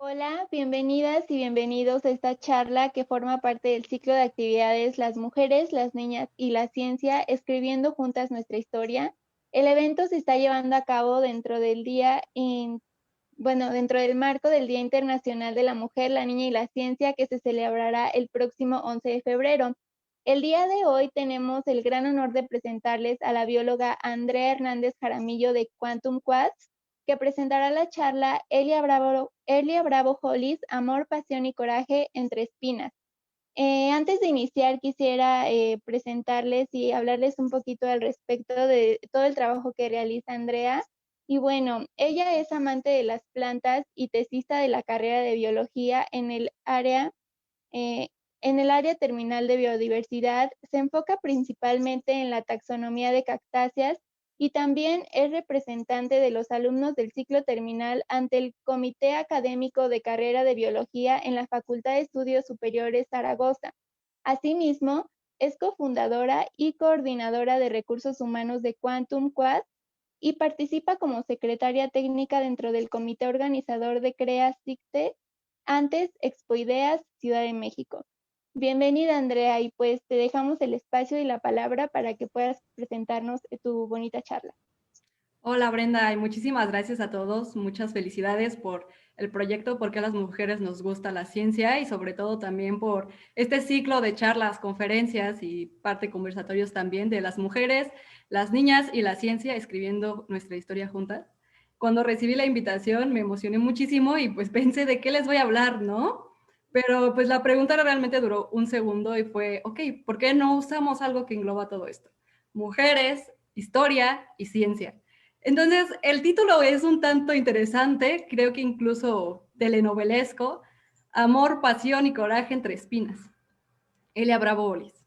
Hola, bienvenidas y bienvenidos a esta charla que forma parte del ciclo de actividades Las mujeres, las niñas y la ciencia, escribiendo juntas nuestra historia. El evento se está llevando a cabo dentro del marco del Día Internacional de la Mujer, la Niña y la Ciencia, que se celebrará el próximo 11 de febrero. El día de hoy tenemos el gran honor de presentarles a la bióloga Andrea Hernández Jaramillo de Quantum Quads, que presentará la charla Elia Bravo Hollis, Amor, Pasión y Coraje entre Espinas. Antes de iniciar, quisiera presentarles y hablarles un poquito al respecto de todo el trabajo que realiza Andrea. Y bueno, ella es amante de las plantas y tesista de la carrera de biología eh, en el área terminal de biodiversidad. Se enfoca principalmente en la taxonomía de cactáceas y también es representante de los alumnos del ciclo terminal ante el Comité Académico de Carrera de Biología en la Facultad de Estudios Superiores Zaragoza. Asimismo, es cofundadora y coordinadora de recursos humanos de Quantum Quad y participa como secretaria técnica dentro del comité organizador de CREA SICTE, antes Expo Ideas, Ciudad de México. Bienvenida, Andrea, y pues te dejamos el espacio y la palabra para que puedas presentarnos tu bonita charla. Hola Brenda, y muchísimas gracias a todos. Muchas felicidades por el proyecto, porque a las mujeres nos gusta la ciencia y sobre todo también por este ciclo de charlas, conferencias y parte conversatorios también de las mujeres, las niñas y la ciencia escribiendo nuestra historia juntas. Cuando recibí la invitación me emocioné muchísimo y pues pensé de qué les voy a hablar, ¿no? Pero pues la pregunta realmente duró un segundo y fue, ok, ¿por qué no usamos algo que engloba todo esto? Mujeres, historia y ciencia. Entonces, el título es un tanto interesante, creo que incluso telenovelesco, Amor, Pasión y Coraje entre Espinas. Elia Bravo Olis.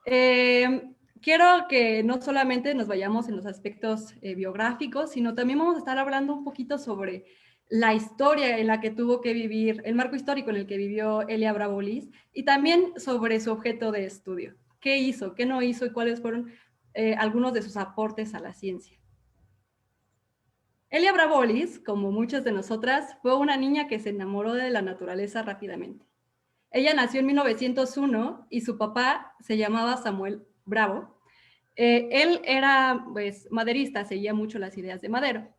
Quiero que no solamente nos vayamos en los aspectos biográficos, sino también vamos a estar hablando un poquito sobre la historia en la que tuvo que vivir, el marco histórico en el que vivió Elia Bravo Olis, y también sobre su objeto de estudio. ¿Qué hizo? ¿Qué no hizo? ¿Y cuáles fueron algunos de sus aportes a la ciencia? Elia Bravo Olis, como muchas de nosotras, fue una niña que se enamoró de la naturaleza rápidamente. Ella nació en 1901 y su papá se llamaba Samuel Bravo. Él era pues, maderista, seguía mucho las ideas de Madero.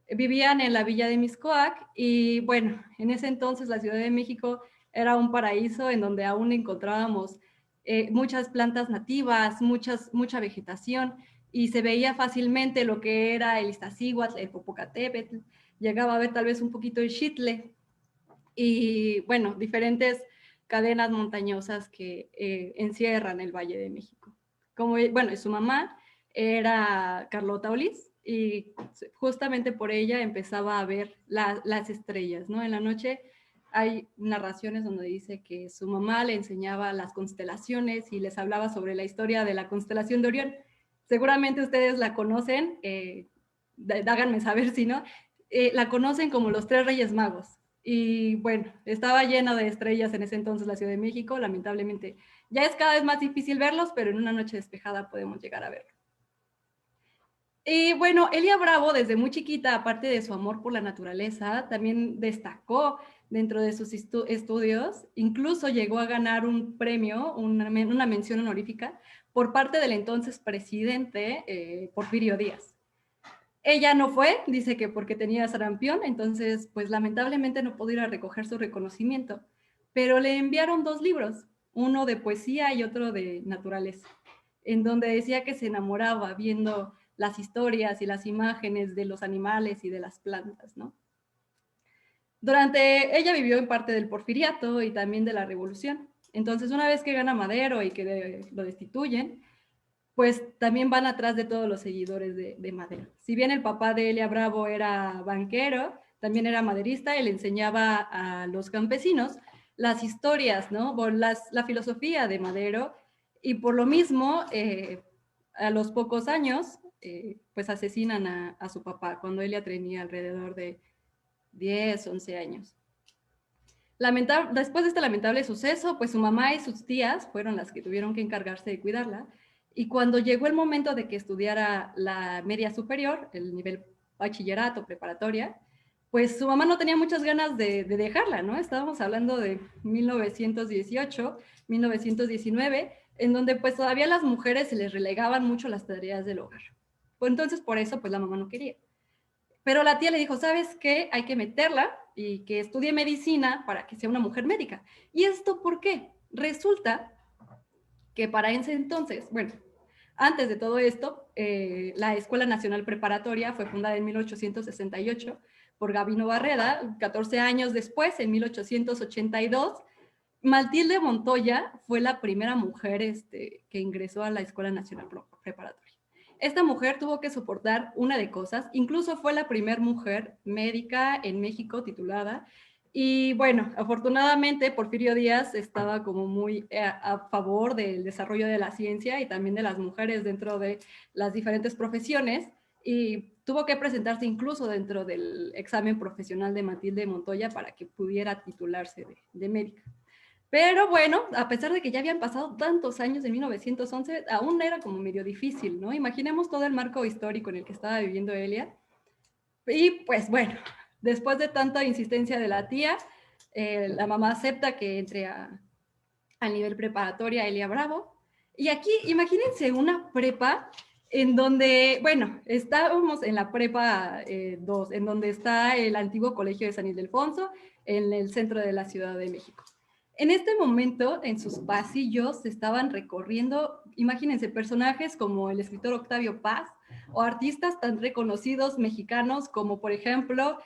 Vivían en la villa de Mixcoac y bueno, en ese entonces la Ciudad de México era un paraíso en donde aún encontrábamos muchas plantas nativas, mucha vegetación y se veía fácilmente lo que era el Iztaccíhuatl, el Popocatépetl, llegaba a ver tal vez un poquito el Xitle y bueno, diferentes cadenas montañosas que encierran el Valle de México. Como, bueno, su mamá era Carlota Olis y justamente por ella empezaba a ver las estrellas, ¿no? En la noche hay narraciones donde dice que su mamá le enseñaba las constelaciones y les hablaba sobre la historia de la constelación de Orión. Seguramente ustedes la conocen, háganme saber si no, la conocen como los tres Reyes Magos. Y bueno, estaba llena de estrellas en ese entonces la Ciudad de México, lamentablemente. Ya es cada vez más difícil verlos, pero en una noche despejada podemos llegar a verlos. Y bueno, Elia Bravo desde muy chiquita, aparte de su amor por la naturaleza, también destacó dentro de sus estudios, incluso llegó a ganar un premio, una mención honorífica, por parte del entonces presidente Porfirio Díaz. Ella no fue, dice que porque tenía sarampión, entonces pues lamentablemente no pudo ir a recoger su reconocimiento, pero le enviaron dos libros, uno de poesía y otro de naturaleza, en donde decía que se enamoraba viendo las historias y las imágenes de los animales y de las plantas, ¿no? Ella vivió en parte del porfiriato y también de la revolución. Entonces, una vez que gana Madero y que lo destituyen, pues también van atrás de todos los seguidores de Madero. Si bien el papá de Elia Bravo era banquero, también era maderista y le enseñaba a los campesinos las historias, ¿no? La filosofía de Madero, y por lo mismo, a los pocos años, pues asesinan a su papá, cuando Elia tenía alrededor de 10, 11 años. Después de este lamentable suceso, pues su mamá y sus tías fueron las que tuvieron que encargarse de cuidarla. Y cuando llegó el momento de que estudiara la media superior, el nivel bachillerato, preparatoria, pues su mamá no tenía muchas ganas de dejarla, ¿no? Estábamos hablando de 1918, 1919, en donde pues todavía las mujeres se les relegaban mucho las tareas del hogar. Pues entonces por eso pues la mamá no quería. Pero la tía le dijo, ¿sabes qué? Hay que meterla y que estudie medicina para que sea una mujer médica. ¿Y esto por qué? Resulta que para ese entonces, bueno, antes de todo esto, la Escuela Nacional Preparatoria fue fundada en 1868 por Gabino Barreda. 14 años después, en 1882, Matilde Montoya fue la primera mujer que ingresó a la Escuela Nacional Preparatoria. Esta mujer tuvo que soportar una de cosas, incluso fue la primera mujer médica en México titulada. Y bueno, afortunadamente Porfirio Díaz estaba como muy a favor del desarrollo de la ciencia y también de las mujeres dentro de las diferentes profesiones, y tuvo que presentarse incluso dentro del examen profesional de Matilde Montoya para que pudiera titularse de médica. Pero bueno, a pesar de que ya habían pasado tantos años en 1911, aún era como medio difícil, ¿no? Imaginemos todo el marco histórico en el que estaba viviendo Elia. Y pues bueno, después de tanta insistencia de la tía, la mamá acepta que entre al nivel preparatoria Elia Bravo. Y aquí, imagínense una prepa en donde, bueno, estábamos en la prepa 2, en donde está el antiguo colegio de San Ildefonso, en el centro de la Ciudad de México. En este momento, en sus pasillos se estaban recorriendo, imagínense, personajes como el escritor Octavio Paz o artistas tan reconocidos mexicanos como, por ejemplo,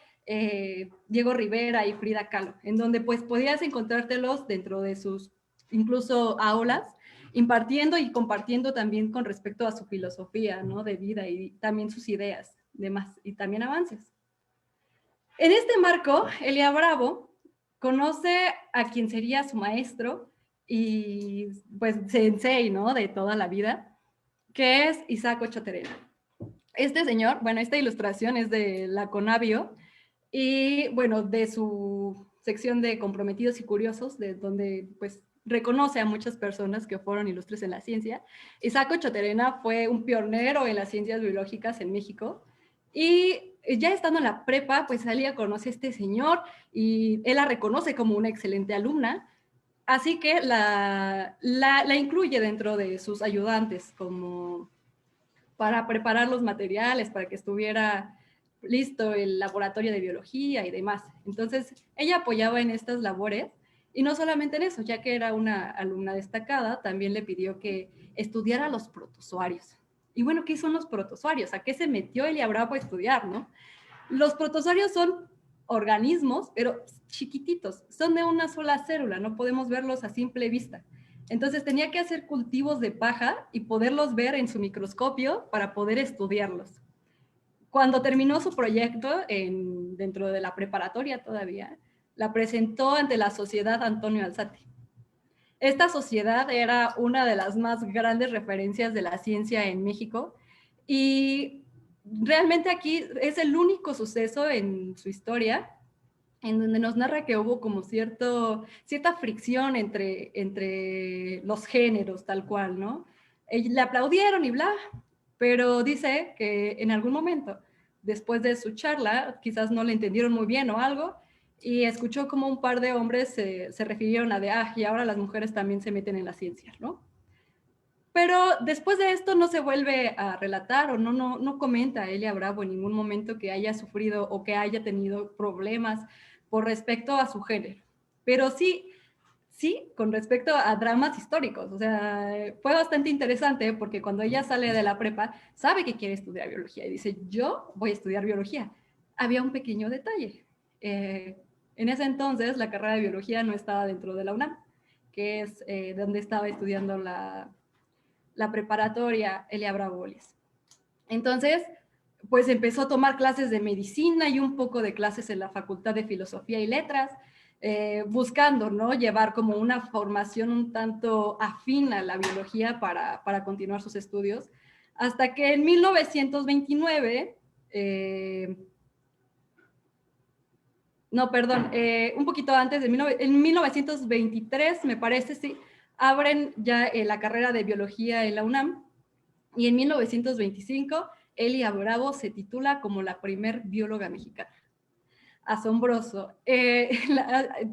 Diego Rivera y Frida Kahlo, en donde pues podías encontrártelos dentro de sus incluso aulas, impartiendo y compartiendo también con respecto a su filosofía, ¿no? De vida y también sus ideas, demás, y también avances. En este marco, Elia Bravo conoce a quien sería su maestro y pues sensei, ¿no? De toda la vida, que es Isaac Ochoterena. Este señor, bueno, esta ilustración es de la Conavio y bueno, de su sección de comprometidos y curiosos, de donde pues reconoce a muchas personas que fueron ilustres en la ciencia. Isaac Ochoterena fue un pionero en las ciencias biológicas en México y ya estando en la prepa, pues Alia conoce a este señor y él la reconoce como una excelente alumna, así que la incluye dentro de sus ayudantes como para preparar los materiales, para que estuviera listo el laboratorio de biología y demás. Entonces, ella apoyaba en estas labores y no solamente en eso, ya que era una alumna destacada, también le pidió que estudiara los protozoarios. Y bueno, ¿qué son los protozoarios? ¿A qué se metió Elia Bravo a estudiar, no? Los protozoarios son organismos, pero chiquititos, son de una sola célula, no podemos verlos a simple vista. Entonces tenía que hacer cultivos de paja y poderlos ver en su microscopio para poder estudiarlos. Cuando terminó su proyecto dentro de la preparatoria todavía, la presentó ante la Sociedad Antonio Alzate. Esta sociedad era una de las más grandes referencias de la ciencia en México y realmente aquí es el único suceso en su historia en donde nos narra que hubo como cierta fricción entre los géneros, tal cual, ¿no? Le aplaudieron y bla, pero dice que en algún momento, después de su charla, quizás no le entendieron muy bien o algo, y escuchó como un par de hombres se refirieron a de, y ahora las mujeres también se meten en la ciencia, ¿no? Pero después de esto no se vuelve a relatar o no comenta Elia Bravo en ningún momento que haya sufrido o que haya tenido problemas por respecto a su género. Pero sí, con respecto a dramas históricos. O sea, fue bastante interesante porque cuando ella sale de la prepa, sabe que quiere estudiar biología y dice, yo voy a estudiar biología. Había un pequeño detalle. En ese entonces, la carrera de biología no estaba dentro de la UNAM, que es donde estaba estudiando la preparatoria Elia Bravo. Entonces, pues empezó a tomar clases de medicina y un poco de clases en la Facultad de Filosofía y Letras, buscando, ¿no?, llevar como una formación un tanto afín a la biología para continuar sus estudios, hasta que en 1929, un poquito antes, en 1923, me parece, sí, abren ya la carrera de biología en la UNAM, y en 1925 Elia Bravo se titula como la primer bióloga mexicana. asombroso.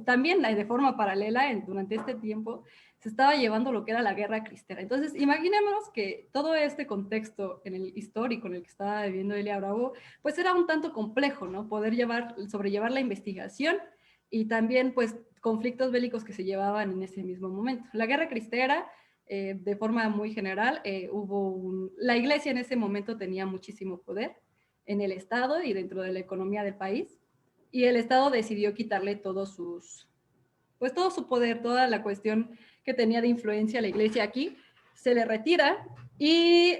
También de forma paralela, durante este tiempo, se estaba llevando lo que era la guerra cristera. Entonces, imaginemos que todo este contexto en el histórico en el que estaba viviendo Elia Bravo, pues era un tanto complejo, ¿no? Poder sobrellevar la investigación y también, pues, conflictos bélicos que se llevaban en ese mismo momento. La guerra cristera, de forma muy general, la iglesia en ese momento tenía muchísimo poder en el Estado y dentro de la economía del país, y el Estado decidió quitarle todo su poder, toda la cuestión que tenía de influencia la iglesia aquí, se le retira y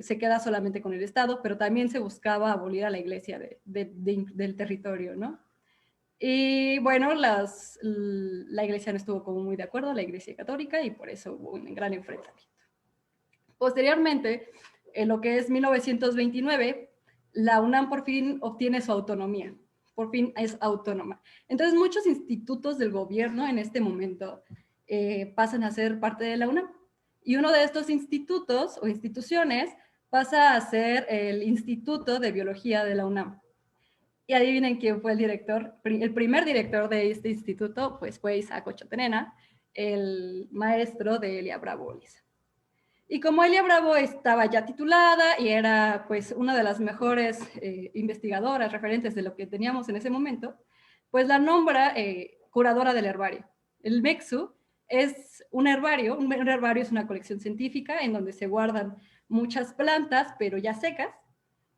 se queda solamente con el Estado, pero también se buscaba abolir a la iglesia del territorio, ¿no? Y bueno, la iglesia no estuvo como muy de acuerdo, la iglesia católica, y por eso hubo un gran enfrentamiento. Posteriormente, en lo que es 1929, la UNAM por fin obtiene su autonomía, por fin es autónoma. Entonces, muchos institutos del gobierno en este momento pasan a ser parte de la UNAM. Y uno de estos institutos o instituciones pasa a ser el Instituto de Biología de la UNAM. Y adivinen quién fue el director. El primer director de este instituto pues, fue Isaac Ochotenena, el maestro de Elia Bravo Oliza. Y como Elia Bravo estaba ya titulada y era pues una de las mejores investigadoras, referentes de lo que teníamos en ese momento, pues la nombra curadora del herbario. El MEXU es un herbario es una colección científica en donde se guardan muchas plantas, pero ya secas,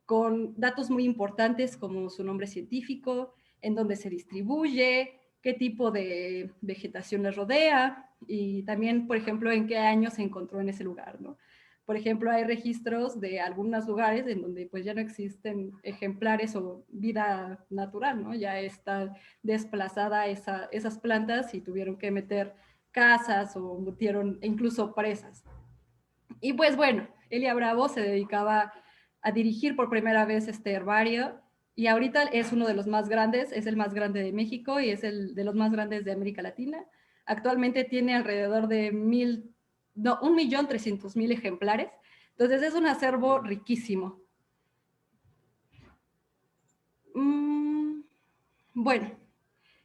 con datos muy importantes como su nombre científico, en dónde se distribuye, qué tipo de vegetación les rodea y también, por ejemplo, en qué año se encontró en ese lugar, ¿no? Por ejemplo, hay registros de algunos lugares en donde pues ya no existen ejemplares o vida natural, ¿no? Ya está desplazada esas plantas y tuvieron que meter casas o metieron incluso presas. Y pues bueno, Elia Bravo se dedicaba a dirigir por primera vez este herbario y ahorita es uno de los más grandes, es el más grande de México y es el de los más grandes de América Latina. Actualmente tiene alrededor de 1.300.000 ejemplares, entonces es un acervo riquísimo. Bueno,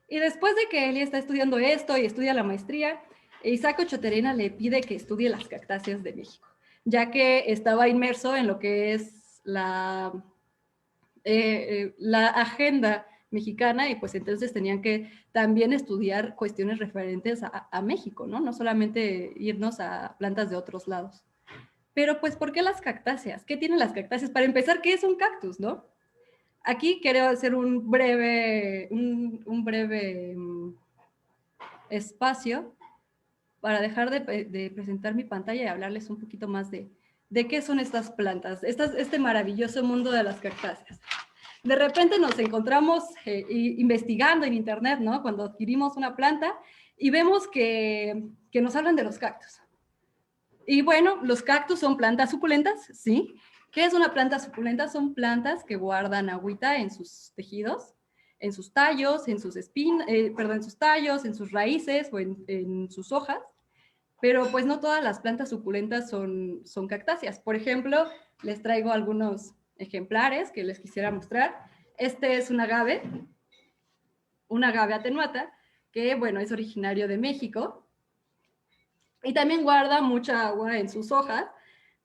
y después de que Elia está estudiando esto y estudia la maestría, Isaac Ochotenena le pide que estudie las cactáceas de México, ya que estaba inmerso en lo que es la agenda mexicana y pues entonces tenían que también estudiar cuestiones referentes a México, ¿no? No solamente irnos a plantas de otros lados. Pero pues, ¿por qué las cactáceas? ¿Qué tienen las cactáceas? Para empezar, ¿qué es un cactus, no? Aquí quiero hacer un breve espacio para dejar de presentar mi pantalla y hablarles un poquito más de qué son estas plantas, este maravilloso mundo de las cactáceas. De repente nos encontramos investigando en internet, ¿no? Cuando adquirimos una planta y vemos que nos hablan de los cactus. Y bueno, los cactus son plantas suculentas, ¿sí? ¿Qué es una planta suculenta? Son plantas que guardan agüita en sus tejidos, en sus tallos, en sus en sus tallos, en sus raíces o en sus hojas. Pero pues no todas las plantas suculentas son cactáceas. Por ejemplo, les traigo algunos ejemplares que les quisiera mostrar. Este es un agave atenuata, que bueno, es originario de México y también guarda mucha agua en sus hojas,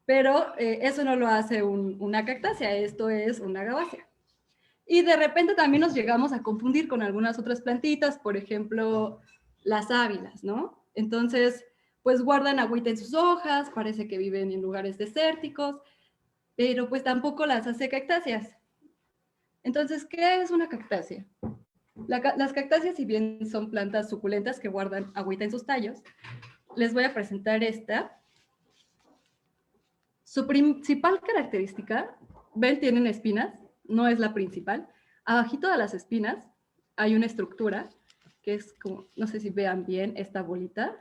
pero eso no lo hace una cactácea, esto es una agavácea. Y de repente también nos llegamos a confundir con algunas otras plantitas, por ejemplo, las sábilas, ¿no? Entonces, pues guardan agüita en sus hojas, parece que viven en lugares desérticos, pero pues tampoco las hace cactáceas. Entonces, ¿qué es una cactácea? Las cactáceas, si bien son plantas suculentas que guardan agüita en sus tallos, les voy a presentar esta. Su principal característica, ven, tienen espinas, no es la principal. Abajito de las espinas hay una estructura que es como, no sé si vean bien esta bolita.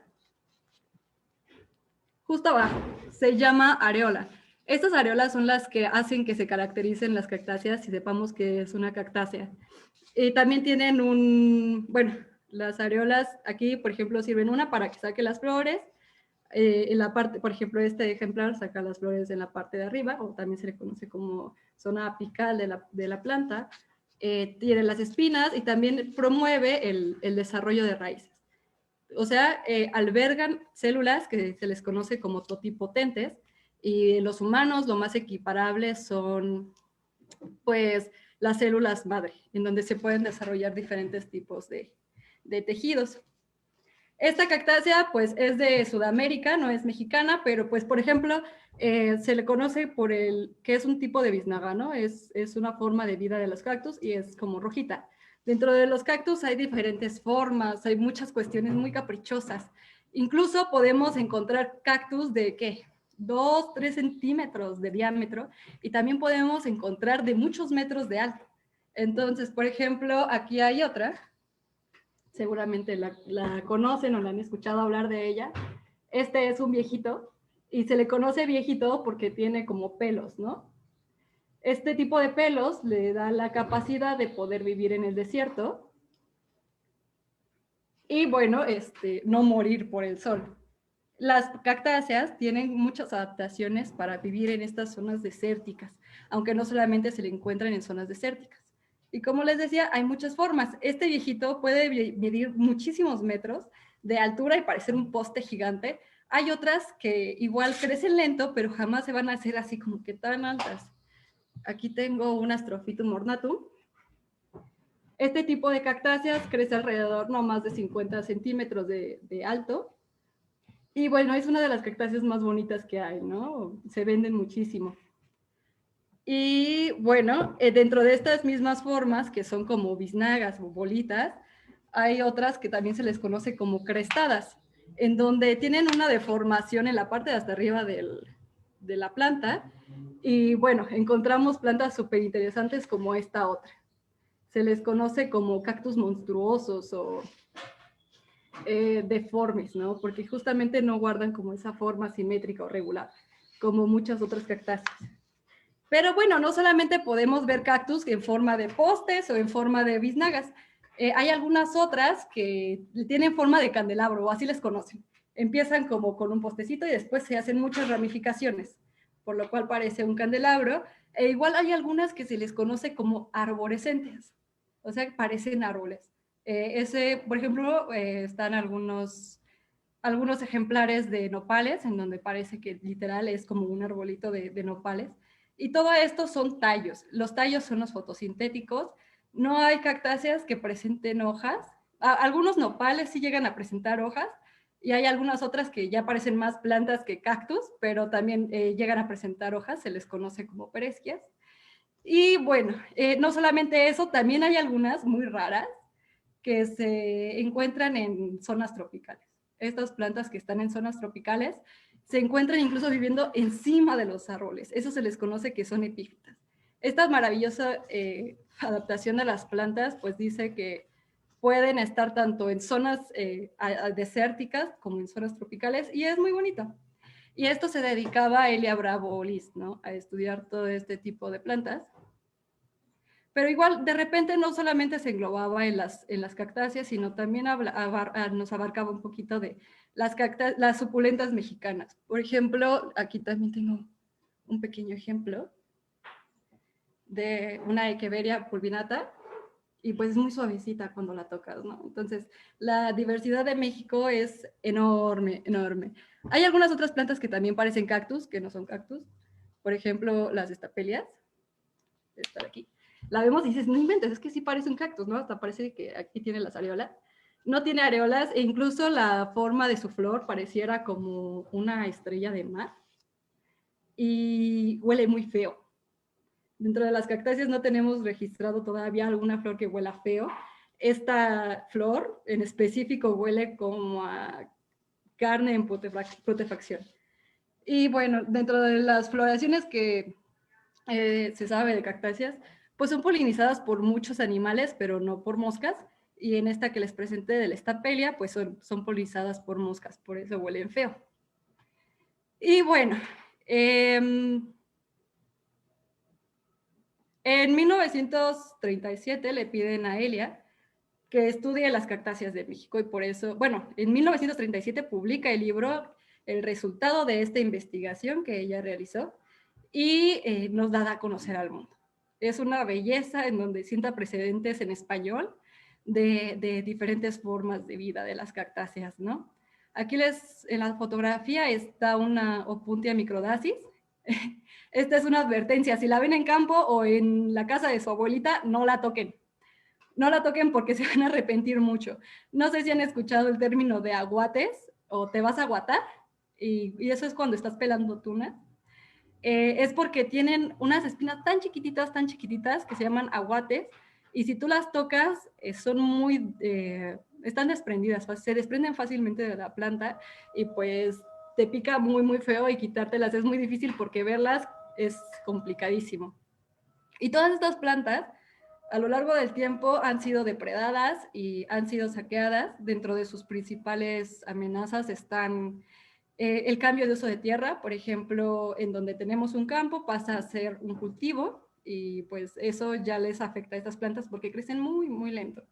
Justo abajo, se llama areola. Estas areolas son las que hacen que se caractericen las cactáceas y sepamos que es una cactácea. También tienen bueno, las areolas aquí, por ejemplo, sirven una para que saque las flores. En la parte, por ejemplo, este ejemplar saca las flores en la parte de arriba, o también se le conoce como zona apical de la planta. tiene las espinas y también promueve el desarrollo de raíces. O sea, albergan células que se les conoce como totipotentes, y en los humanos lo más equiparable son pues las células madre, en donde se pueden desarrollar diferentes tipos de tejidos. Esta cactácea pues es de Sudamérica, no es mexicana, pero pues por ejemplo se le conoce por que es un tipo de biznaga, ¿no? Es una forma de vida de los cactus y es como rojita. Dentro de los cactus hay diferentes formas, hay muchas cuestiones muy caprichosas. Incluso podemos encontrar cactus de, ¿qué? 2, 3 centímetros de diámetro, y también podemos encontrar de muchos metros de alto. Entonces, por ejemplo, aquí hay otra, seguramente la conocen o la han escuchado hablar de ella. Este es un viejito, y se le conoce viejito porque tiene como pelos, ¿no? Este tipo de pelos le da la capacidad de poder vivir en el desierto y, bueno, no morir por el sol. Las cactáceas tienen muchas adaptaciones para vivir en estas zonas desérticas, aunque no solamente se le encuentran en zonas desérticas. Y como les decía, hay muchas formas. Este viejito puede medir muchísimos metros de altura y parecer un poste gigante. Hay otras que igual crecen lento, pero jamás se van a hacer así como que tan altas. Aquí tengo un Astrophytum ornatum. Este tipo de cactáceas crece alrededor no más de 50 centímetros de alto. Y bueno, es una de las cactáceas más bonitas que hay, ¿no? Se venden muchísimo. Y bueno, dentro de estas mismas formas, que son como biznagas o bolitas, hay otras que también se les conoce como crestadas, en donde tienen una deformación en la parte de hasta arriba de la planta. Y bueno, encontramos plantas súper interesantes como esta otra. Se les conoce como cactus monstruosos o deformes, ¿no? Porque justamente no guardan como esa forma simétrica o regular, como muchas otras cactáceas. Pero bueno, no solamente podemos ver cactus en forma de postes o en forma de biznagas. Hay algunas otras que tienen forma de candelabro, o así les conocen. Empiezan como con un postecito y después se hacen muchas ramificaciones, por lo cual parece un candelabro. E igual hay algunas que se les conoce como arborescentes, o sea, parecen árboles. Por ejemplo, están algunos ejemplares de nopales, en donde parece que literal es como un arbolito de nopales. Y todo esto son tallos. Los tallos son los fotosintéticos. No hay cactáceas que presenten hojas. Algunos nopales sí llegan a presentar hojas, y hay algunas otras que ya parecen más plantas que cactus, pero también llegan a presentar hojas, se les conoce como peresquias. Y bueno, no solamente eso, también hay algunas muy raras que se encuentran en zonas tropicales. Estas plantas que están en zonas tropicales se encuentran incluso viviendo encima de los árboles. Eso se les conoce que son epífitas. Esta maravillosa adaptación de las plantas pues dice que pueden estar tanto en zonas desérticas como en zonas tropicales, y es muy bonito. Y esto se dedicaba a Elia Bravo Liz, ¿no? A estudiar todo este tipo de plantas. Pero igual, de repente no solamente se englobaba en las cactáceas, sino también nos abarcaba un poquito de las suculentas mexicanas. Por ejemplo, aquí también tengo un pequeño ejemplo de una Echeveria pulvinata, y pues es muy suavecita cuando la tocas, ¿no? Entonces, la diversidad de México es enorme, enorme. Hay algunas otras plantas que también parecen cactus, que no son cactus. Por ejemplo, las estapelias, esta de aquí. La vemos y dices, no inventes, es que sí parece un cactus, ¿no? Hasta parece que aquí tiene las areolas. No tiene areolas, e incluso la forma de su flor pareciera como una estrella de mar. Y huele muy feo. Dentro de las cactáceas no tenemos registrado todavía alguna flor que huela feo. Esta flor en específico huele como a carne en putrefacción. Y bueno, dentro de las floraciones que se sabe de cactáceas, pues son polinizadas por muchos animales, pero no por moscas. Y en esta que les presenté de la estapelia, pues son polinizadas por moscas, por eso huelen feo. Y bueno, en 1937 le piden a Elia que estudie las cactáceas de México, y por eso, bueno, en 1937 publica el libro El resultado de esta investigación que ella realizó, y nos da a conocer al mundo. Es una belleza en donde sienta precedentes en español de diferentes formas de vida de las cactáceas, ¿no? Aquí en la fotografía está una Opuntia microdacis. Esta es una advertencia, si la ven en campo o en la casa de su abuelita, no la toquen. No la toquen porque se van a arrepentir mucho. No sé si han escuchado el término de aguates o te vas a aguatar, y eso es cuando estás pelando tuna. Es porque tienen unas espinas tan chiquititas, que se llaman aguates, y si tú las tocas, son muy, están desprendidas, se desprenden fácilmente de la planta, y pues te pica muy feo, y quitártelas es muy difícil porque verlas es complicadísimo. Y todas estas plantas, a lo largo del tiempo, han sido depredadas y han sido saqueadas. Dentro de sus principales amenazas están el cambio de uso de tierra, por ejemplo, en donde tenemos un campo pasa a ser un cultivo, y pues eso ya les afecta a estas plantas porque crecen muy lento.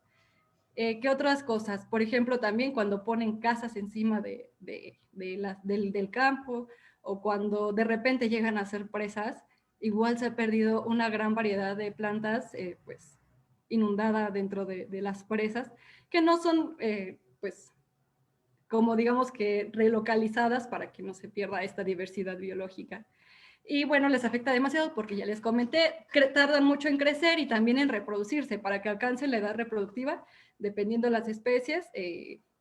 ¿Qué otras cosas? Por ejemplo, también cuando ponen casas encima del campo, o cuando de repente llegan a ser presas, igual se ha perdido una gran variedad de plantas pues inundada dentro de las presas, que no son pues como digamos que relocalizadas para que no se pierda esta diversidad biológica. Y bueno, les afecta demasiado porque ya les comenté, tardan mucho en crecer y también en reproducirse para que alcancen la edad reproductiva, dependiendo de las especies.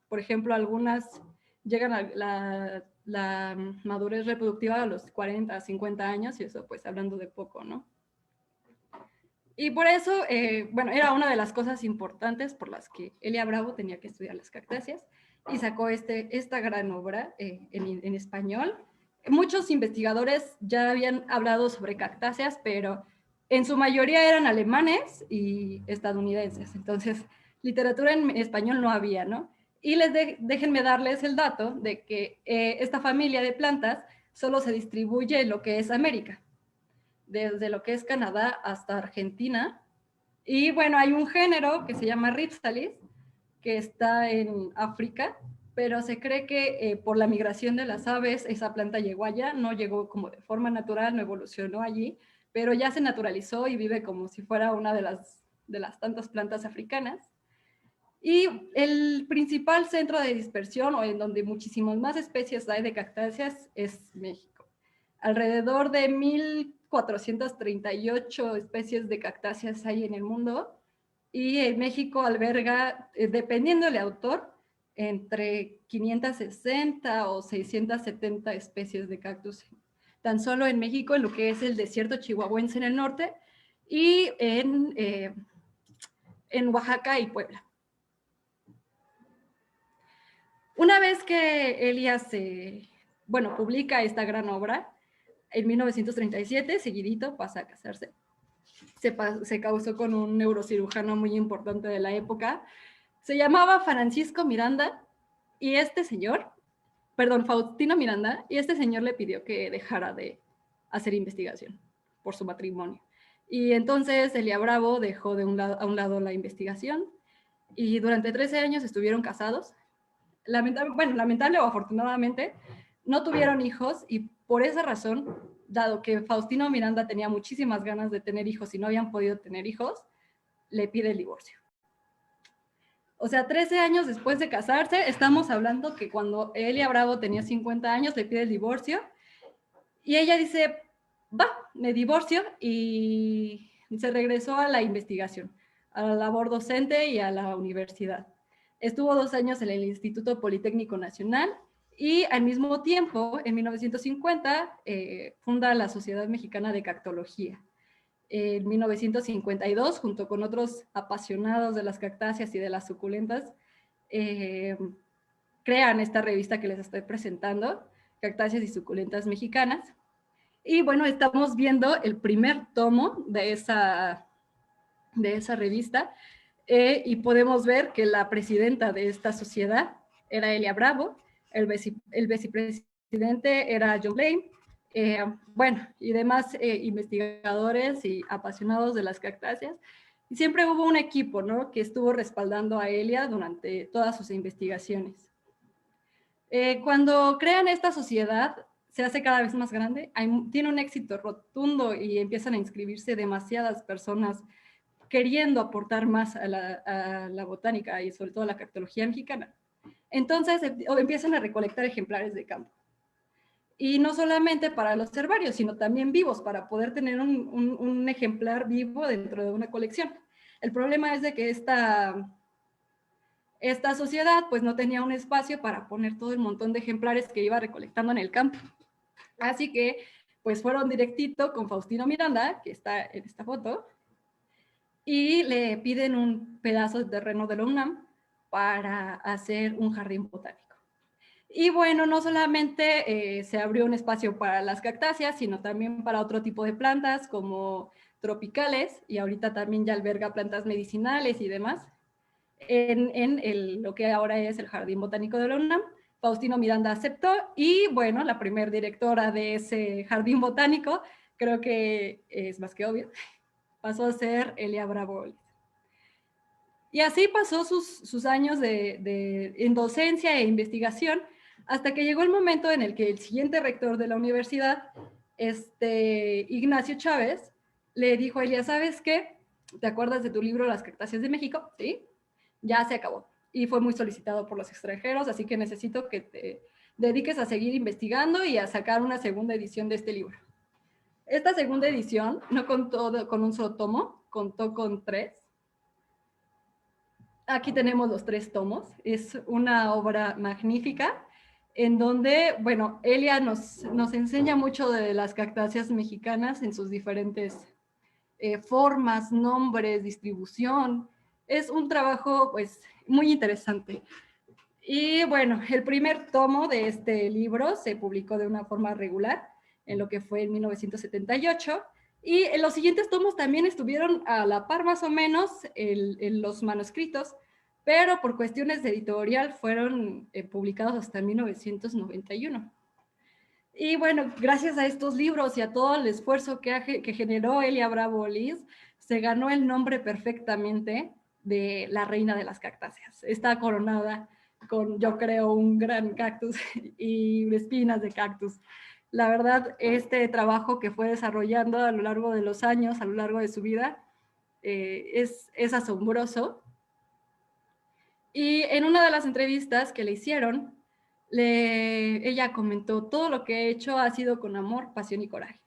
Por ejemplo, algunas llegan a la madurez reproductiva a los 40, 50 años, y eso pues hablando de poco, ¿no? Y por eso, bueno, era una de las cosas importantes por las que Elia Bravo tenía que estudiar las cactáceas, y sacó esta gran obra en español. Muchos investigadores ya habían hablado sobre cactáceas, pero en su mayoría eran alemanes y estadounidenses. Entonces, literatura en español no había, ¿no? Y déjenme darles el dato de que esta familia de plantas solo se distribuye en lo que es América, desde lo que es Canadá hasta Argentina. Y bueno, hay un género que se llama Rhipsalis, que está en África, pero se cree que por la migración de las aves esa planta llegó allá, no llegó como de forma natural, no evolucionó allí, pero ya se naturalizó y vive como si fuera una de las tantas plantas africanas. Y el principal centro de dispersión, o en donde muchísimas más especies hay de cactáceas, es México. Alrededor de 1,438 especies de cactáceas hay en el mundo, y en México alberga, dependiendo del autor, entre 560 o 670 especies de cactus. Tan solo en México, en lo que es el desierto chihuahuense en el norte, y en Oaxaca y Puebla. Una vez que Elias publica esta gran obra, en 1937, seguidito, pasa a casarse. Se casó con un neurocirujano muy importante de la época. Se llamaba Francisco Miranda, y Faustino Miranda, y este señor le pidió que dejara de hacer investigación por su matrimonio. Y entonces Elia Bravo dejó a un lado la investigación, y durante 13 años estuvieron casados. Lamentable o afortunadamente, no tuvieron hijos, y por esa razón, dado que Faustino Miranda tenía muchísimas ganas de tener hijos y no habían podido tener hijos, le pide el divorcio. O sea, 13 años después de casarse, estamos hablando que cuando Elia Bravo tenía 50 años, le pide el divorcio, y ella dice, va, me divorcio, y se regresó a la investigación, a la labor docente y a la universidad. Estuvo 2 años en el Instituto Politécnico Nacional, y al mismo tiempo, en 1950, funda la Sociedad Mexicana de Cactología. En 1952, junto con otros apasionados de las cactáceas y de las suculentas, crean esta revista que les estoy presentando, Cactáceas y Suculentas Mexicanas. Y bueno, estamos viendo el primer tomo de esa revista, y podemos ver que la presidenta de esta sociedad era Elia Bravo, el vicepresidente era John Blaine, y demás investigadores y apasionados de las cactáceas. Y siempre hubo un equipo, ¿no?, que estuvo respaldando a Elia durante todas sus investigaciones. Cuando crean esta sociedad, se hace cada vez más grande, tiene un éxito rotundo y empiezan a inscribirse demasiadas personas queriendo aportar más a la botánica y sobre todo a la cartología mexicana. Entonces empiezan a recolectar ejemplares de campo. Y no solamente para los herbarios, sino también vivos, para poder tener un ejemplar vivo dentro de una colección. El problema es de que esta sociedad pues no tenía un espacio para poner todo el montón de ejemplares que iba recolectando en el campo. Así que pues fueron directito con Faustino Miranda, que está en esta foto, y le piden un pedazo de terreno de la UNAM para hacer un jardín botánico. Y bueno, no solamente se abrió un espacio para las cactáceas, sino también para otro tipo de plantas como tropicales, y ahorita también ya alberga plantas medicinales y demás, en lo que ahora es el Jardín Botánico de la UNAM. Faustino Miranda aceptó y bueno, la primer directora de ese jardín botánico, creo que es más que obvio, pasó a ser Elia Bravo. Y así pasó sus años en docencia e investigación, hasta que llegó el momento en el que el siguiente rector de la universidad, Ignacio Chávez, le dijo a Elia, ¿sabes qué? ¿Te acuerdas de tu libro Las Cactáceas de México? Sí, ya se acabó. Y fue muy solicitado por los extranjeros, así que necesito que te dediques a seguir investigando y a sacar una segunda edición de este libro. Esta segunda edición no contó con un solo tomo, contó con 3. Aquí tenemos los 3 tomos. Es una obra magnífica en donde, bueno, Elia nos enseña mucho de las cactáceas mexicanas en sus diferentes formas, nombres, distribución. Es un trabajo, pues, muy interesante. Y bueno, el primer tomo de este libro se publicó de una forma regular, en lo que fue en 1978, y en los siguientes tomos también estuvieron a la par más o menos en los manuscritos, pero por cuestiones de editorial fueron publicados hasta 1991. Y bueno, gracias a estos libros y a todo el esfuerzo que generó Elia Bravo Liz, se ganó el nombre perfectamente de la reina de las cactáceas. Está coronada con, yo creo, un gran cactus y espinas de cactus. La verdad, este trabajo que fue desarrollando a lo largo de los años, a lo largo de su vida, es asombroso. Y en una de las entrevistas que le hicieron, ella comentó, todo lo que he hecho ha sido con amor, pasión y coraje.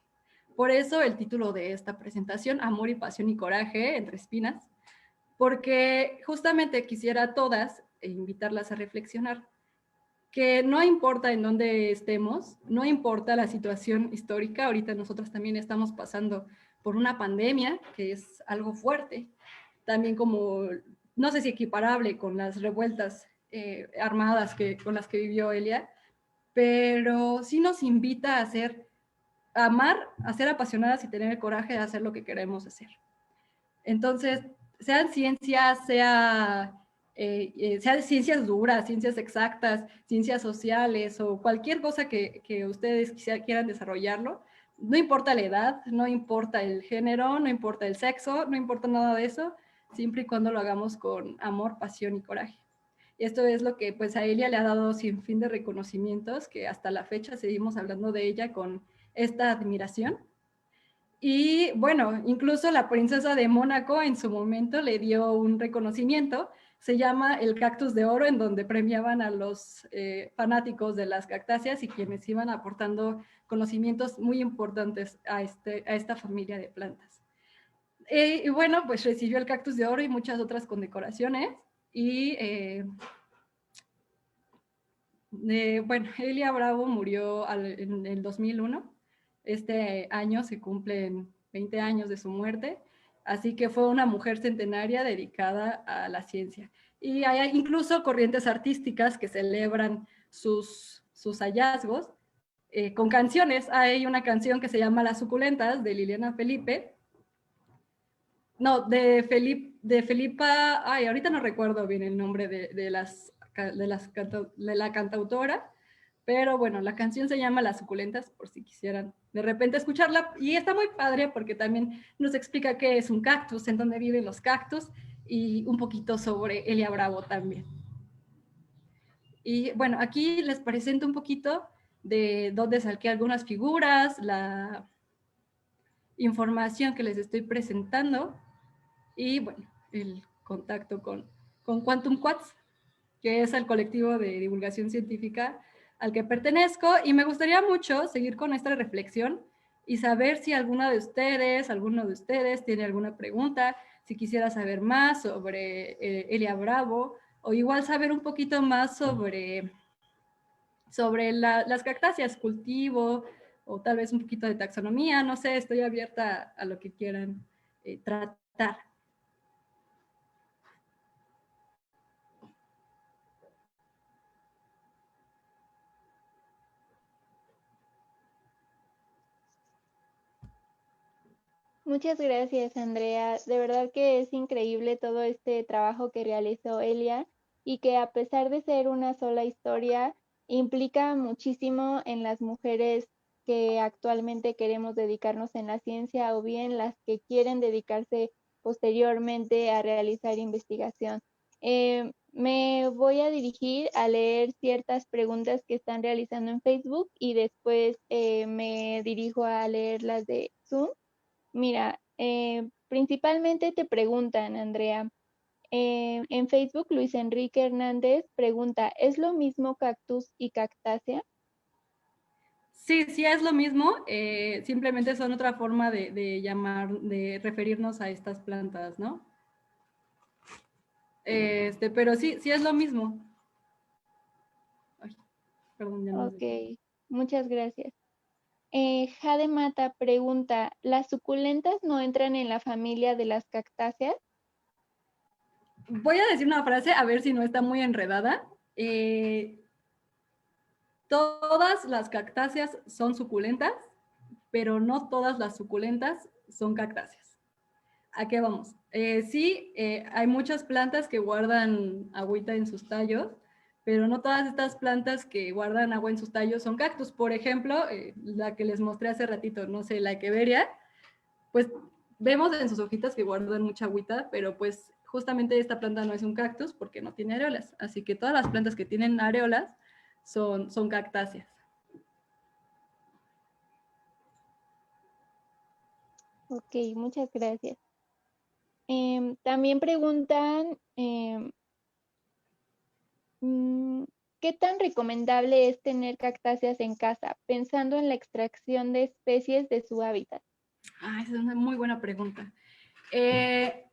Por eso el título de esta presentación, Amor y Pasión y Coraje, entre espinas, porque justamente quisiera a todas invitarlas a reflexionar que no importa en dónde estemos, no importa la situación histórica, ahorita nosotros también estamos pasando por una pandemia, que es algo fuerte, también como, no sé si equiparable con las revueltas armadas con las que vivió Elia, pero sí nos invita a amar, a ser apasionadas y tener el coraje de hacer lo que queremos hacer. Entonces, sean ciencias, sean ciencias duras, ciencias exactas, ciencias sociales o cualquier cosa que ustedes quieran desarrollarlo, no importa la edad, no importa el género, no importa el sexo, no importa nada de eso, siempre y cuando lo hagamos con amor, pasión y coraje. Y esto es lo que pues a Elia le ha dado sin fin de reconocimientos, que hasta la fecha seguimos hablando de ella con esta admiración. Y bueno, incluso la princesa de Mónaco en su momento le dio un reconocimiento, se llama el Cactus de Oro, en donde premiaban a los fanáticos de las cactáceas y quienes iban aportando conocimientos muy importantes a esta familia de plantas. Y bueno, pues recibió el Cactus de Oro y muchas otras condecoraciones. Y bueno, Elia Bravo murió en el 2001. Este año se cumplen 20 años de su muerte, así que fue una mujer centenaria dedicada a la ciencia. Y hay incluso corrientes artísticas que celebran sus hallazgos con canciones. Hay una canción que se llama Las Suculentas, de Liliana Felipe. No, de Felipa, ay, ahorita no recuerdo bien el nombre de la cantautora, pero bueno, la canción se llama Las Suculentas, por si quisieran de repente escucharla, y está muy padre porque también nos explica qué es un cactus, en dónde viven los cactus, y un poquito sobre Elia Bravo también. Y bueno, aquí les presento un poquito de dónde saqué algunas figuras, la información que les estoy presentando y, bueno, el contacto con Quantum Quats, que es el colectivo de divulgación científica al que pertenezco, y me gustaría mucho seguir con esta reflexión y saber si alguno de ustedes tiene alguna pregunta, si quisiera saber más sobre Elia Bravo, o igual saber un poquito más sobre las cactáceas, cultivo, o tal vez un poquito de taxonomía, no sé, estoy abierta a lo que quieran tratar. Muchas gracias, Andrea. De verdad que es increíble todo este trabajo que realizó Elia y que a pesar de ser una sola historia, implica muchísimo en las mujeres que actualmente queremos dedicarnos en la ciencia o bien las que quieren dedicarse posteriormente a realizar investigación. Me voy a dirigir a leer ciertas preguntas que están realizando en Facebook y después me dirijo a leer las de Zoom. Mira, principalmente te preguntan, Andrea, en Facebook Luis Enrique Hernández pregunta, ¿es lo mismo cactus y cactácea? Sí, sí es lo mismo, simplemente son otra forma de referirnos a estas plantas, ¿no? Pero sí, sí es lo mismo. Ay, perdón, ya no sé. Ok, muchas gracias. Jade Mata pregunta, ¿las suculentas no entran en la familia de las cactáceas? Voy a decir una frase a ver si no está muy enredada. Todas las cactáceas son suculentas, pero no todas las suculentas son cactáceas. ¿A qué vamos? Sí, hay muchas plantas que guardan agüita en sus tallos, pero no todas estas plantas que guardan agua en sus tallos son cactus. Por ejemplo, la que les mostré hace ratito, no sé, la echeveria, pues vemos en sus hojitas que guardan mucha agüita, pero pues justamente esta planta no es un cactus porque no tiene areolas. Así que todas las plantas que tienen areolas son cactáceas. Ok, muchas gracias. También preguntan, mm, ¿qué tan recomendable es tener cactáceas en casa, pensando en la extracción de especies de su hábitat? Ah, esa es una muy buena pregunta. Eh,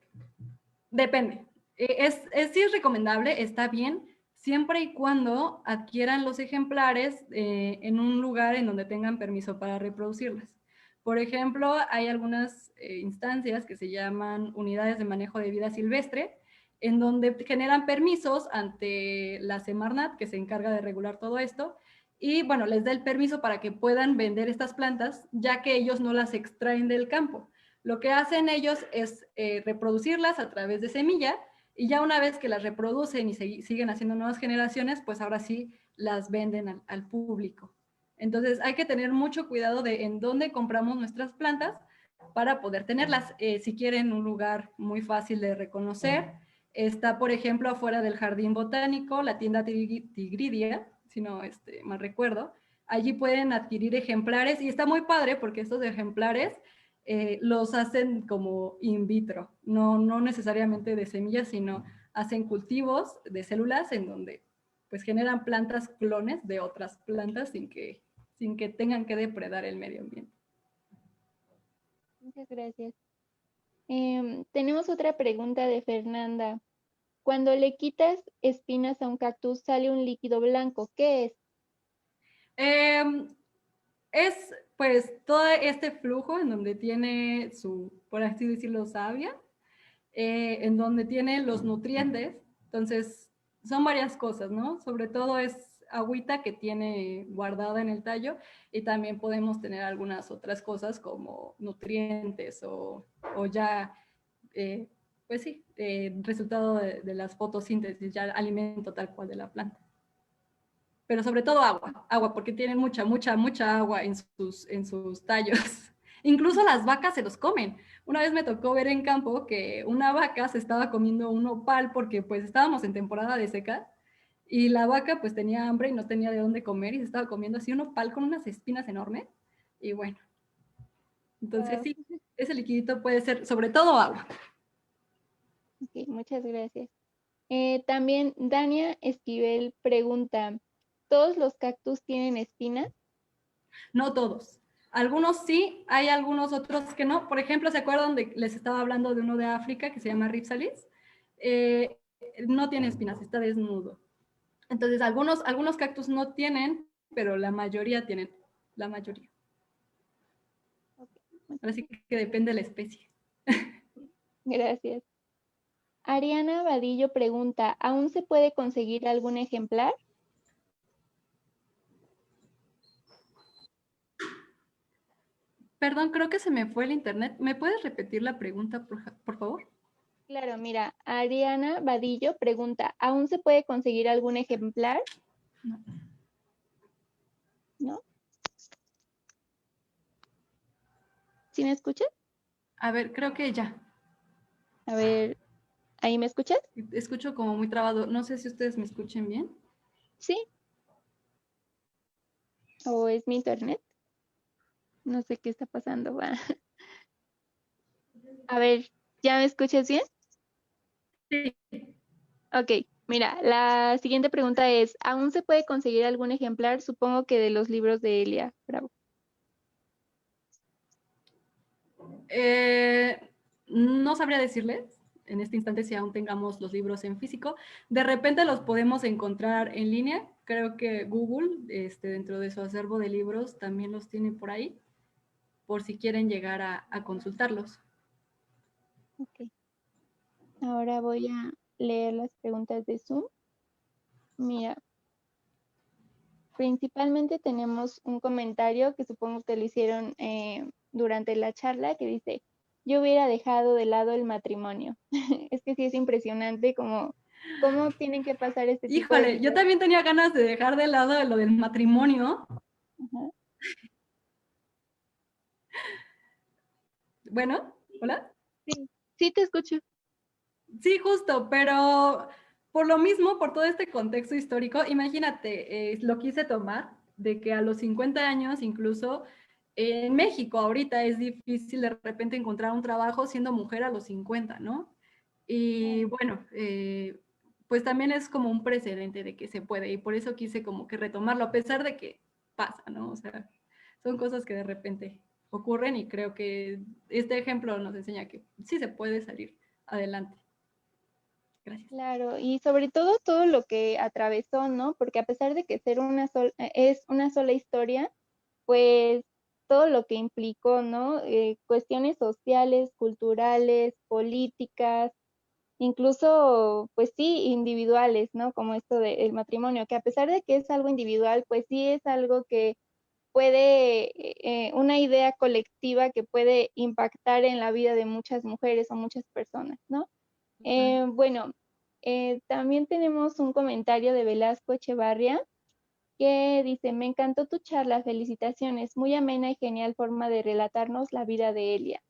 Depende. Sí es recomendable, está bien, siempre y cuando adquieran los ejemplares en un lugar en donde tengan permiso para reproducirlas. Por ejemplo, hay algunas instancias que se llaman unidades de manejo de vida silvestre, en donde generan permisos ante la Semarnat, que se encarga de regular todo esto, y bueno, les da el permiso para que puedan vender estas plantas, ya que ellos no las extraen del campo. Lo que hacen ellos es reproducirlas a través de semilla y ya una vez que las reproducen y siguen haciendo nuevas generaciones, pues ahora sí las venden al público. Entonces hay que tener mucho cuidado de en dónde compramos nuestras plantas para poder tenerlas. Si quieren un lugar muy fácil de reconocer, está por ejemplo afuera del Jardín Botánico, la tienda Tigridia, si no mal recuerdo. Allí pueden adquirir ejemplares y está muy padre porque estos ejemplares los hacen como in vitro, no necesariamente de semillas, sino hacen cultivos de células en donde pues generan plantas clones de otras plantas sin que tengan que depredar el medio ambiente. Muchas gracias. Tenemos otra pregunta de Fernanda. Cuando le quitas espinas a un cactus sale un líquido blanco. ¿Qué es? Eh, es pues todo este flujo en donde tiene su, por así decirlo, savia, en donde tiene los nutrientes. Entonces, son varias cosas, ¿no? Sobre todo es agüita que tiene guardada en el tallo y también podemos tener algunas otras cosas como nutrientes o ya, pues sí, resultado de las fotosíntesis, ya alimento tal cual de la planta. Pero sobre todo agua, porque tienen mucha agua en sus tallos. Incluso las vacas se los comen. Una vez me tocó ver en campo que una vaca se estaba comiendo un nopal porque pues estábamos en temporada de seca Y la vaca pues tenía hambre y no tenía de dónde comer y se estaba comiendo así un nopal con unas espinas enormes. Y bueno, entonces Wow. sí, ese liquidito puede ser sobre todo agua. Ok, muchas gracias. También Dania Esquivel pregunta, ¿todos los cactus tienen espinas? No todos. Algunos sí, hay algunos otros que no. Por ejemplo, ¿se acuerdan de les estaba hablando de uno de África que se llama Ripsalis? Eh, no tiene espinas, está desnudo. Entonces, algunos cactus no tienen, pero la mayoría tienen, la mayoría. Ok, muchas Así que depende de la especie. gracias. Ariana Vadillo pregunta, ¿aún se puede conseguir algún ejemplar? Perdón, creo que se me fue el internet. ¿Me puedes repetir la pregunta, por favor? Claro, mira, Ariana Vadillo pregunta, ¿aún se puede conseguir algún ejemplar? No. ¿No? ¿Sí me escuchas? A ver, creo que ya. A ver, ¿ahí me escuchas? Escucho como muy trabado. No sé si ustedes me escuchen bien. Sí, ¿o es mi internet? No sé qué está pasando. Va. A ver, ¿ya me escuchas bien? Sí. Ok, mira, la siguiente pregunta es, ¿aún se puede conseguir algún ejemplar? Supongo que de los libros de Elia Bravo. Eh, no sabría decirles en este instante si aún tengamos los libros en físico. De repente los podemos encontrar en línea. Creo que Google, dentro de su acervo de libros, también los tiene por ahí, por si quieren llegar a consultarlos. Ok, ahora voy a leer las preguntas de Zoom. Mira, principalmente tenemos un comentario que supongo que lo hicieron durante la charla que dice, yo hubiera dejado de lado el matrimonio. Es que sí es impresionante cómo tienen que pasar este tipo de Híjole, yo situaciones. también tenía ganas de dejar de lado lo del matrimonio. Ajá. Bueno, hola. Sí, sí te escucho. Sí, justo, pero por lo mismo, por todo este contexto histórico, imagínate, lo quise tomar de que a los 50 años, incluso en México ahorita es difícil de repente encontrar un trabajo siendo mujer a los 50, ¿no? Y bueno, pues también es como un precedente de que se puede y por eso quise como que retomarlo, a pesar de que pasa, ¿no? O sea, son cosas que de repente ocurren y creo que este ejemplo nos enseña que sí se puede salir adelante. Gracias. Claro, y sobre todo lo que atravesó, ¿no? Porque a pesar de que es una sola historia, pues todo lo que implicó, ¿no? Cuestiones sociales, culturales, políticas, incluso, pues sí, individuales, ¿no? Como esto del matrimonio, que a pesar de que es algo individual, pues sí es algo que puede, una idea colectiva que puede impactar en la vida de muchas mujeres o muchas personas, ¿no? Bueno, también tenemos un comentario de Velasco Echevarria que dice, me encantó tu charla, felicitaciones, muy amena y genial forma de relatarnos la vida de Elia.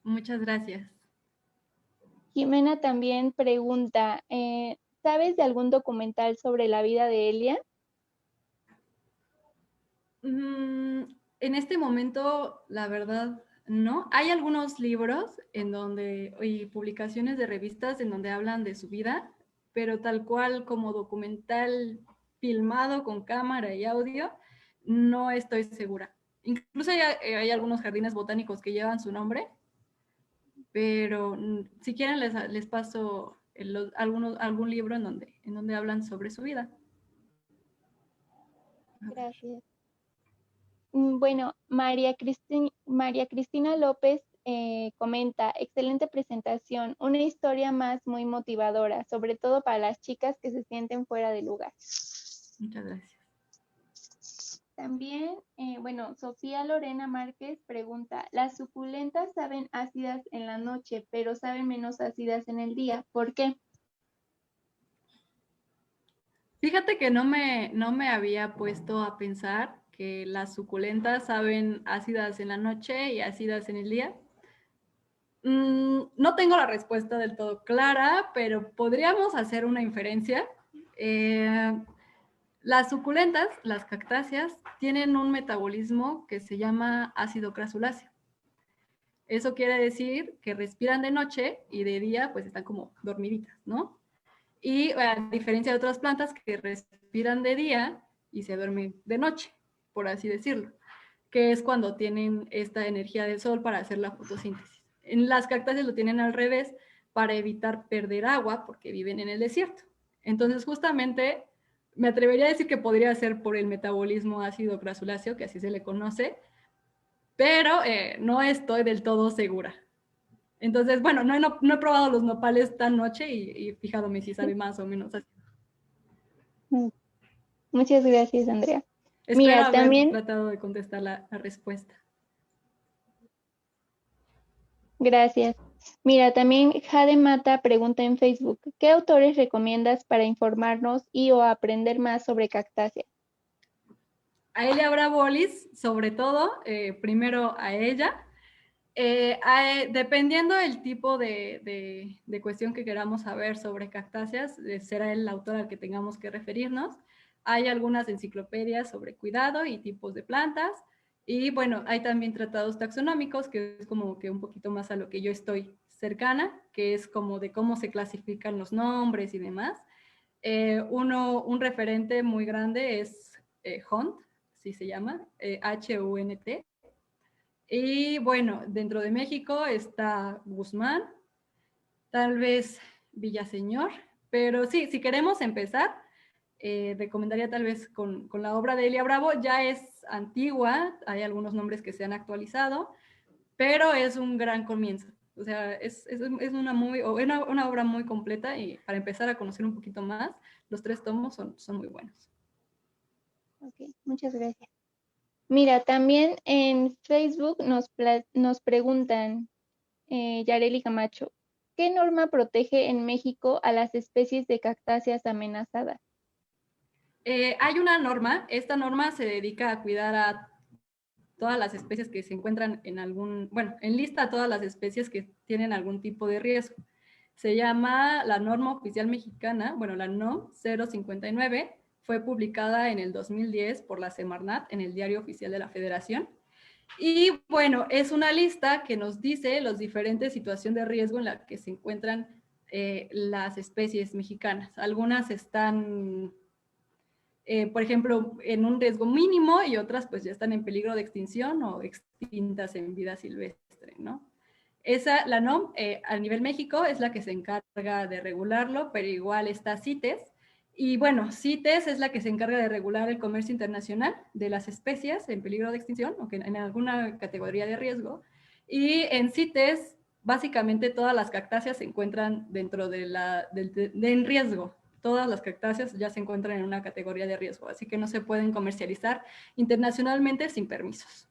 Muchas gracias. Jimena también pregunta, ¿sabes de algún documental sobre la vida de Elia? En este momento, la verdad, no. Hay algunos libros en donde, y publicaciones de revistas en donde hablan de su vida, pero tal cual como documental filmado con cámara y audio, no estoy segura. Incluso hay algunos jardines botánicos que llevan su nombre, pero si quieren les paso algún libro en donde hablan sobre su vida. A ver. Gracias. Bueno, María Cristina López comenta, excelente presentación, una historia más muy motivadora, sobre todo para las chicas que se sienten fuera de lugar. Muchas gracias. También, bueno, Sofía Lorena Márquez pregunta, las suculentas saben ácidas en la noche, pero saben menos ácidas en el día. ¿Por qué? Fíjate que no me había puesto a pensar que las suculentas saben ácidas en la noche y ácidas en el día. No tengo la respuesta del todo clara, pero podríamos hacer una inferencia. Las suculentas, las cactáceas, tienen un metabolismo que se llama ácido crasuláceo. Eso quiere decir que respiran de noche y de día pues están como dormiditas, ¿no? Y a diferencia de otras plantas que respiran de día y se duermen de noche, por así decirlo, que es cuando tienen esta energía del sol para hacer la fotosíntesis. En las cactáceas lo tienen al revés para evitar perder agua porque viven en el desierto. Entonces justamente me atrevería a decir que podría ser por el metabolismo ácido crasuláceo, que así se le conoce, pero no estoy del todo segura. Entonces, bueno, no he probado los nopales tan noche y fijadome si sabe más o menos así. Muchas gracias, Andrea. Espero Mira, haber también, tratado de contestar la respuesta. gracias. Mira, también Jade Mata pregunta en Facebook, ¿qué autores recomiendas para informarnos y o aprender más sobre cactáceas? A Elia Bravolis, sobre todo, primero a ella. Dependiendo del tipo de cuestión que queramos saber sobre cactáceas, será el autor al que tengamos que referirnos. Hay algunas enciclopedias sobre cuidado y tipos de plantas. Y bueno, hay también tratados taxonómicos, que es como que un poquito más a lo que yo estoy cercana, que es como de cómo se clasifican los nombres y demás. Un referente muy grande es Hunt, sí se llama, Hunt. Y bueno, dentro de México está Guzmán, tal vez Villaseñor, pero sí, si queremos empezar, recomendaría tal vez con la obra de Elia Bravo. Ya es antigua, hay algunos nombres que se han actualizado, pero es un gran comienzo. O sea, es una obra muy completa y para empezar a conocer un poquito más, los 3 tomos son muy buenos. Ok, muchas gracias. Mira, también en Facebook nos preguntan, Yareli Camacho, ¿qué norma protege en México a las especies de cactáceas amenazadas? Hay una norma, esta norma se dedica a cuidar a todas las especies que se encuentran enlista todas las especies que tienen algún tipo de riesgo. Se llama la norma oficial mexicana, bueno, la NOM 059, fue publicada en el 2010 por la Semarnat en el Diario Oficial de la Federación. Y bueno, es una lista que nos dice las diferentes situaciones de riesgo en las que se encuentran las especies mexicanas. Algunas están por ejemplo, en un riesgo mínimo y otras pues ya están en peligro de extinción o extintas en vida silvestre, ¿no? La NOM, a nivel México, es la que se encarga de regularlo, pero igual está CITES. Y bueno, CITES es la que se encarga de regular el comercio internacional de las especies en peligro de extinción o que en alguna categoría de riesgo. Y en CITES, básicamente todas las cactáceas se encuentran dentro en riesgo. Todas las cactáceas ya se encuentran en una categoría de riesgo, así que no se pueden comercializar internacionalmente sin permisos.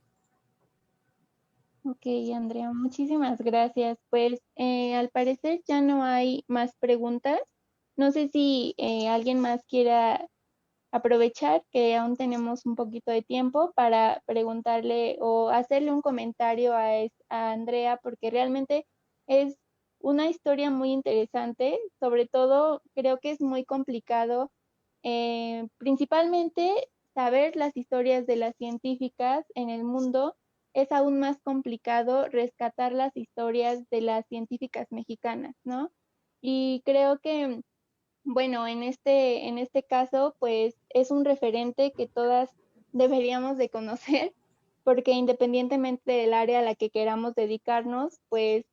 Ok, Andrea, muchísimas gracias. Pues al parecer ya no hay más preguntas. No sé si alguien más quiera aprovechar que aún tenemos un poquito de tiempo para preguntarle o hacerle un comentario a Andrea, porque realmente es una historia muy interesante. Sobre todo, creo que es muy complicado, principalmente saber las historias de las científicas en el mundo. Es aún más complicado rescatar las historias de las científicas mexicanas, ¿no? Y creo que bueno, en este caso, pues es un referente que todas deberíamos de conocer, porque independientemente del área a la que queramos dedicarnos, pues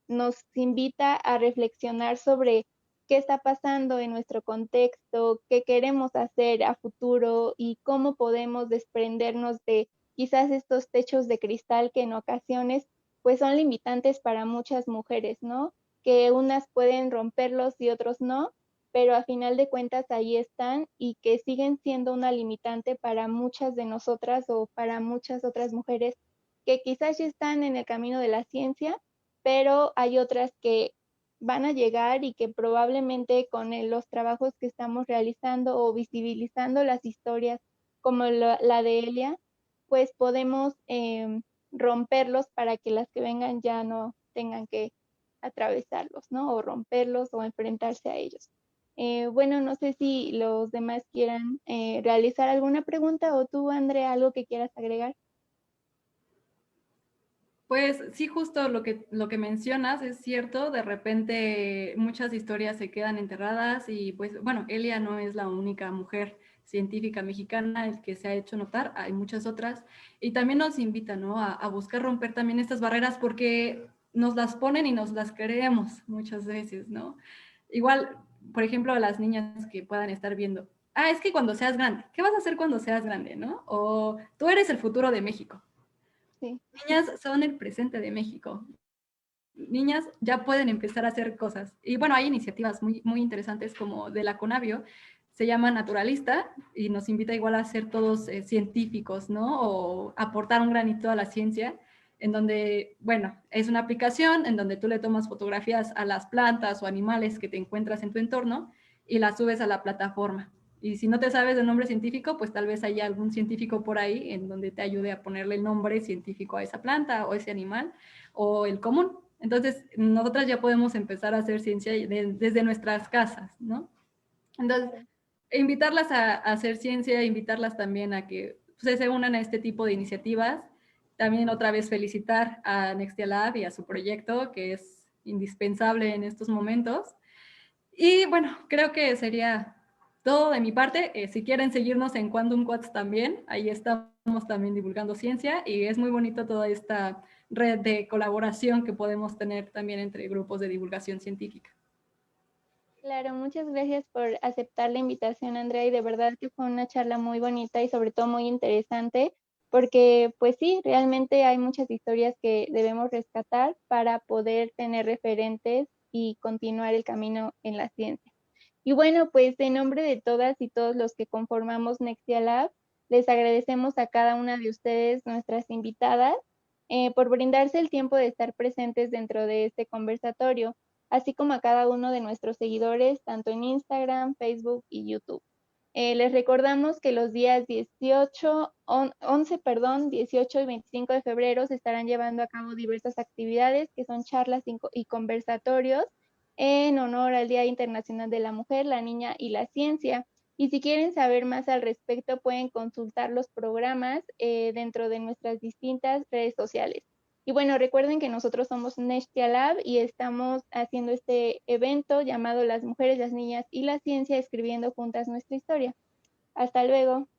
nos invita a reflexionar sobre qué está pasando en nuestro contexto, qué queremos hacer a futuro y cómo podemos desprendernos de quizás estos techos de cristal que en ocasiones pues son limitantes para muchas mujeres, ¿no? Que unas pueden romperlos y otros no, pero a final de cuentas ahí están y que siguen siendo una limitante para muchas de nosotras o para muchas otras mujeres que quizás ya están en el camino de la ciencia, pero hay otras que van a llegar y que probablemente con los trabajos que estamos realizando o visibilizando las historias como la de Elia, pues podemos romperlos para que las que vengan ya no tengan que atravesarlos, ¿no? O romperlos o enfrentarse a ellos. Bueno, no sé si los demás quieran realizar alguna pregunta o tú, Andrea, algo que quieras agregar. Pues sí, justo lo que mencionas es cierto, de repente muchas historias se quedan enterradas y pues bueno, Elia no es la única mujer científica mexicana que se ha hecho notar, hay muchas otras y también nos invita, ¿no? A buscar romper también estas barreras porque nos las ponen y nos las creemos muchas veces, ¿no? Igual, por ejemplo, a las niñas que puedan estar viendo, es que cuando seas grande, ¿qué vas a hacer cuando seas grande, no? O tú eres el futuro de México. Sí. Niñas son el presente de México. Niñas ya pueden empezar a hacer cosas. Y bueno, hay iniciativas muy, muy interesantes como de la Conavio, se llama Naturalista y nos invita igual a ser todos científicos, ¿no? O aportar un granito a la ciencia, en donde, bueno, es una aplicación en donde tú le tomas fotografías a las plantas o animales que te encuentras en tu entorno y las subes a la plataforma. Y si no te sabes el nombre científico, pues tal vez haya algún científico por ahí en donde te ayude a ponerle el nombre científico a esa planta o ese animal o el común. Entonces, nosotras ya podemos empezar a hacer ciencia desde nuestras casas, ¿no? Entonces, Claro. invitarlas a hacer ciencia, invitarlas también a que pues, se unan a este tipo de iniciativas. También otra vez felicitar a Nextia Lab y a su proyecto, que es indispensable en estos momentos. Y bueno, creo que sería todo de mi parte. Si quieren seguirnos en Quantum Quads también, ahí estamos también divulgando ciencia y es muy bonito toda esta red de colaboración que podemos tener también entre grupos de divulgación científica. Claro, muchas gracias por aceptar la invitación, Andrea, y de verdad que fue una charla muy bonita y sobre todo muy interesante, porque pues sí, realmente hay muchas historias que debemos rescatar para poder tener referentes y continuar el camino en la ciencia. Y bueno, pues en nombre de todas y todos los que conformamos Nextia Lab, les agradecemos a cada una de ustedes, nuestras invitadas, por brindarse el tiempo de estar presentes dentro de este conversatorio, así como a cada uno de nuestros seguidores, tanto en Instagram, Facebook y YouTube. Les recordamos que los días 11, perdón, 18 y 25 de febrero se estarán llevando a cabo diversas actividades que son charlas y conversatorios en honor al Día Internacional de la Mujer, la Niña y la Ciencia. Y si quieren saber más al respecto, pueden consultar los programas dentro de nuestras distintas redes sociales. Y bueno, recuerden que nosotros somos Nextia Lab y estamos haciendo este evento llamado Las Mujeres, las Niñas y la Ciencia, escribiendo juntas nuestra historia. Hasta luego.